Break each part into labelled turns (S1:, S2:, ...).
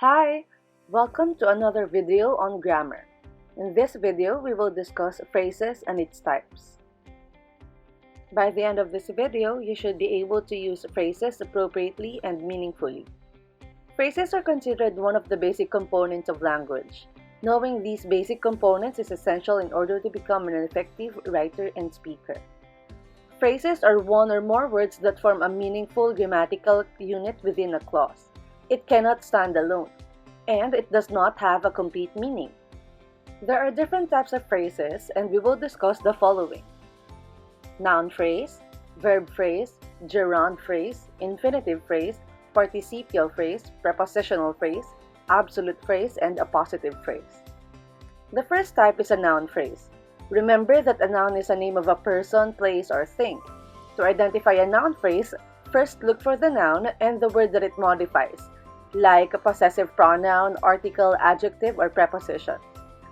S1: Hi! Welcome to another video on grammar. In this video, we will discuss phrases and its types. By the end of this video, you should be able to use phrases appropriately and meaningfully. Phrases are considered one of the basic components of language. Knowing these basic components is essential in order to become an effective writer and speaker. Phrases are one or more words that form a meaningful grammatical unit within a clause. It cannot stand alone, and it does not have a complete meaning. There are different types of phrases, and we will discuss the following: noun phrase, verb phrase, gerund phrase, infinitive phrase, participial phrase, prepositional phrase, absolute phrase, and appositive phrase. The first type is a noun phrase. Remember that a noun is a name of a person, place, or thing. To identify a noun phrase, first look for the noun and the word that it modifies, like a possessive pronoun, article, adjective, or preposition.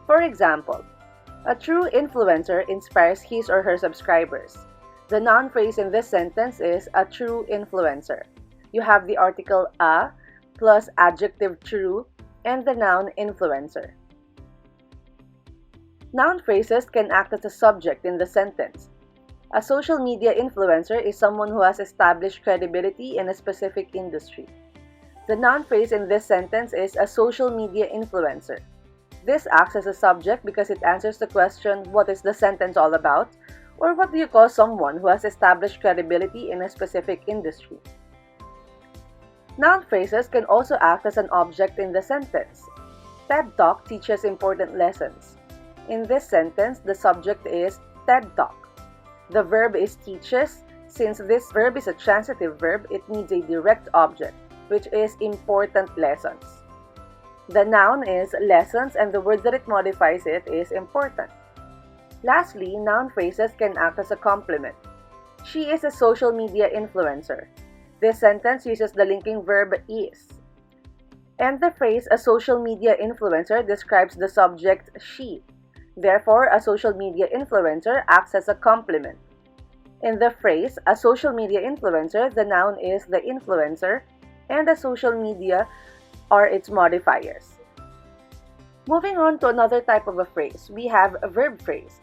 S1: For example, a true influencer inspires his or her subscribers. The noun phrase in this sentence is a true influencer. You have the article a plus adjective true and the noun influencer. Noun phrases can act as a subject in the sentence. A social media influencer is someone who has established credibility in a specific industry. The noun phrase in this sentence is a social media influencer. This acts as a subject because it answers the question, what is the sentence all about? Or what do you call someone who has established credibility in a specific industry? Noun phrases can also act as an object in the sentence. TED Talk teaches important lessons. In this sentence, the subject is TED Talk. The verb is teaches. Since this verb is a transitive verb, it needs a direct object, which is important lessons. The noun is lessons and the word that it modifies it is important. Lastly, noun phrases can act as a complement. She is a social media influencer. This sentence uses the linking verb is. And the phrase a social media influencer describes the subject she. Therefore, a social media influencer acts as a complement. In the phrase a social media influencer, the noun is the influencer and the social media are its modifiers. Moving on to another type of a phrase, we have a verb phrase.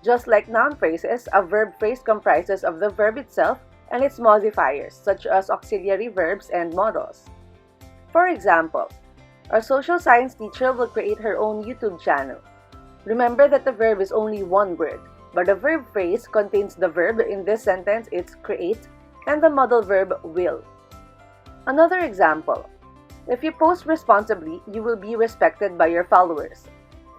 S1: Just like noun phrases, a verb phrase comprises of the verb itself and its modifiers, such as auxiliary verbs and modals. For example, our social science teacher will create her own YouTube channel. Remember that the verb is only one word, but the verb phrase contains the verb. In this sentence, it's create, and the modal verb will. Another example, if you post responsibly, you will be respected by your followers.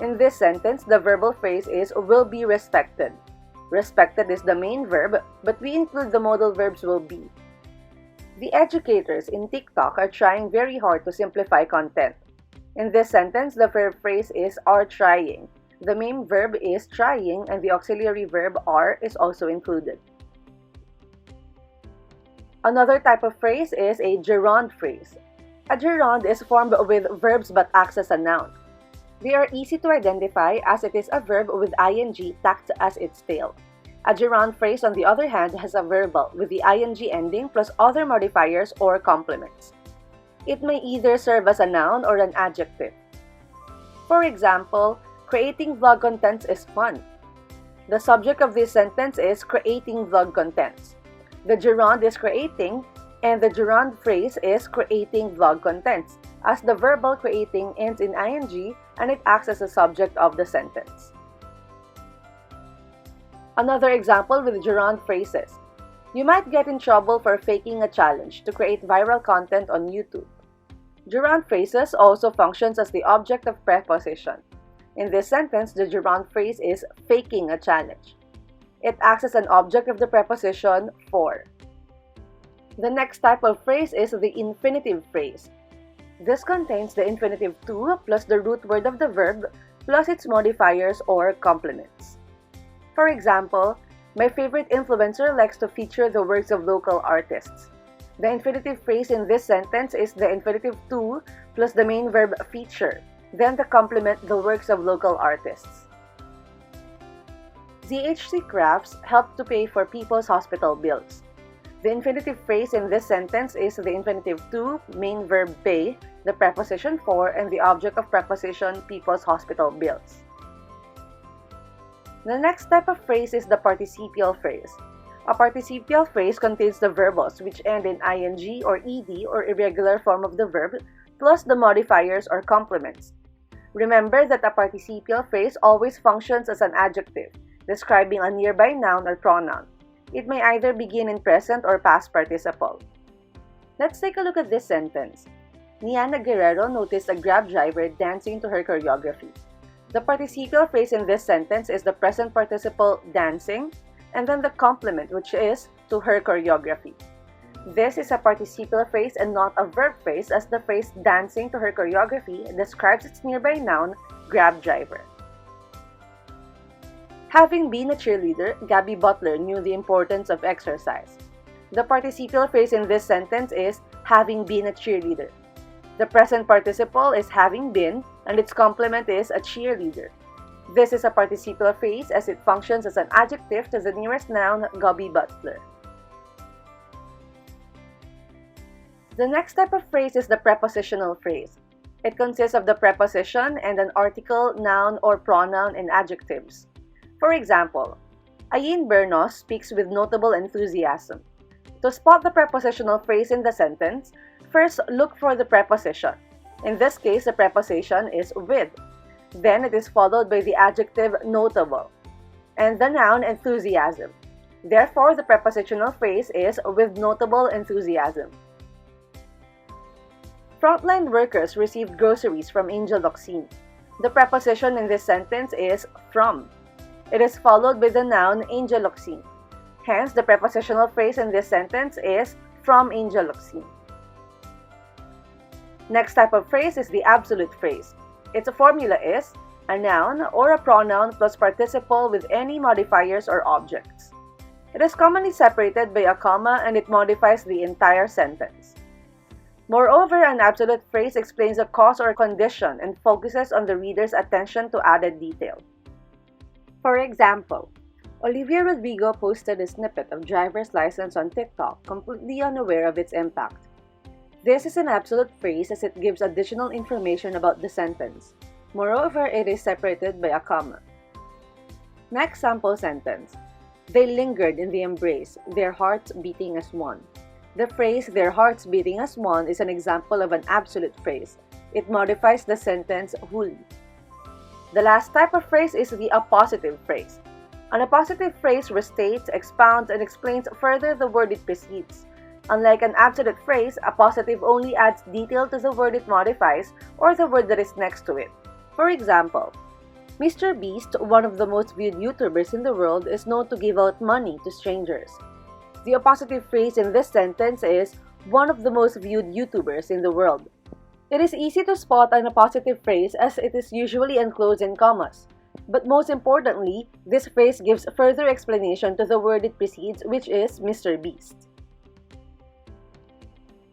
S1: In this sentence, the verbal phrase is will be respected. Respected is the main verb, but we include the modal verbs will be. The educators in TikTok are trying very hard to simplify content. In this sentence, the verb phrase is are trying. The main verb is trying and the auxiliary verb are is also included. Another type of phrase is a gerund phrase. A gerund is formed with verbs but acts as a noun. They are easy to identify as it is a verb with ing tacked as its tail. A gerund phrase, on the other hand, has a verbal with the ing ending plus other modifiers or complements. It may either serve as a noun or an adjective. For example, creating vlog contents is fun. The subject of this sentence is creating vlog contents. The gerund is creating, and the gerund phrase is creating vlog contents, as the verbal creating ends in ing and it acts as a subject of the sentence. Another example with gerund phrases. You might get in trouble for faking a challenge to create viral content on YouTube. Gerund phrases also functions as the object of preposition. In this sentence, the gerund phrase is faking a challenge. It acts as an object of the preposition for. The next type of phrase is the infinitive phrase. This contains the infinitive to plus the root word of the verb plus its modifiers or complements. For example, my favorite influencer likes to feature the works of local artists. The infinitive phrase in this sentence is the infinitive to plus the main verb feature, then the complement the works of local artists. ZHC crafts help to pay for people's hospital bills. The infinitive phrase in this sentence is the infinitive to, main verb pay, the preposition for, and the object of preposition people's hospital bills. The next type of phrase is the participial phrase. A participial phrase contains the verbals which end in ing or ed or irregular form of the verb plus the modifiers or complements. Remember that a participial phrase always functions as an adjective, describing a nearby noun or pronoun. It may either begin in present or past participle. Let's take a look at this sentence. Niana Guerrero noticed a Grab driver dancing to her choreography. The participial phrase in this sentence is the present participle dancing, and then the complement, which is to her choreography. This is a participial phrase and not a verb phrase, as the phrase dancing to her choreography describes its nearby noun, Grab driver. Having been a cheerleader, Gabby Butler knew the importance of exercise. The participial phrase in this sentence is having been a cheerleader. The present participle is having been, and its complement is a cheerleader. This is a participial phrase as it functions as an adjective to the nearest noun, Gabby Butler. The next type of phrase is the prepositional phrase. It consists of the preposition and an article, noun, or pronoun and adjectives. For example, Ayin Bernos speaks with notable enthusiasm. To spot the prepositional phrase in the sentence, first look for the preposition. In this case, the preposition is with. Then it is followed by the adjective notable and the noun enthusiasm. Therefore, the prepositional phrase is with notable enthusiasm. Frontline workers received groceries from Angel Locsin. The preposition in this sentence is from. It is followed by the noun Angel Locsin. Hence, the prepositional phrase in this sentence is from Angel Locsin. Next type of phrase is the absolute phrase. Its formula is a noun or a pronoun plus participle with any modifiers or objects. It is commonly separated by a comma and it modifies the entire sentence. Moreover, an absolute phrase explains a cause or condition and focuses on the reader's attention to added detail. For example, Olivia Rodrigo posted a snippet of driver's license on TikTok, completely unaware of its impact. This is an absolute phrase as it gives additional information about the sentence. Moreover, it is separated by a comma. Next sample sentence. They lingered in the embrace, their hearts beating as one. The phrase, their hearts beating as one, is an example of an absolute phrase. It modifies the sentence huli. The last type of phrase is the appositive phrase. An appositive phrase restates, expounds, and explains further the word it precedes. Unlike an absolute phrase, appositive only adds detail to the word it modifies or the word that is next to it. For example, Mr. Beast, one of the most viewed YouTubers in the world, is known to give out money to strangers. The appositive phrase in this sentence is one of the most viewed YouTubers in the world. It is easy to spot an appositive phrase as it is usually enclosed in commas. But most importantly, this phrase gives further explanation to the word it precedes, which is Mr. Beast.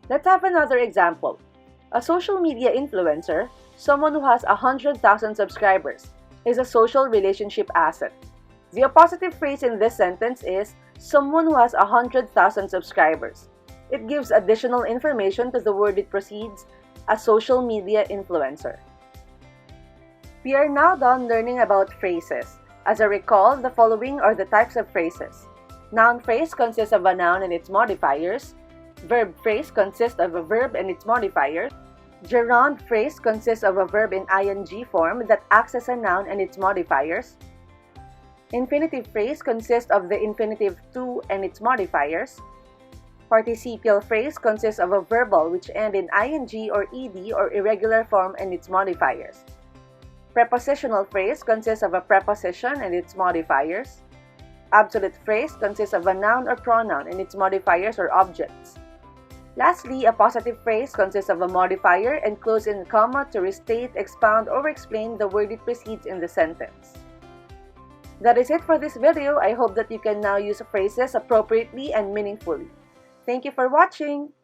S1: Let's have another example. A social media influencer, someone who has 100,000 subscribers, is a social relationship asset. The appositive phrase in this sentence is someone who has 100,000 subscribers. It gives additional information to the word it precedes, a social media influencer. We are now done learning about phrases. As a recall, the following are the types of phrases. Noun phrase consists of a noun and its modifiers. Verb phrase consists of a verb and its modifiers. Gerund phrase consists of a verb in ing form that acts as a noun and its modifiers. Infinitive phrase consists of the infinitive to and its modifiers. Participial phrase consists of a verbal which end in ing or ed or irregular form and its modifiers. Prepositional phrase consists of a preposition and its modifiers. Absolute phrase consists of a noun or pronoun and its modifiers or objects. Lastly, a positive phrase consists of a modifier enclosed in a comma to restate, expound, or explain the word it precedes in the sentence. That is it for this video. I hope that you can now use phrases appropriately and meaningfully. Thank you for watching!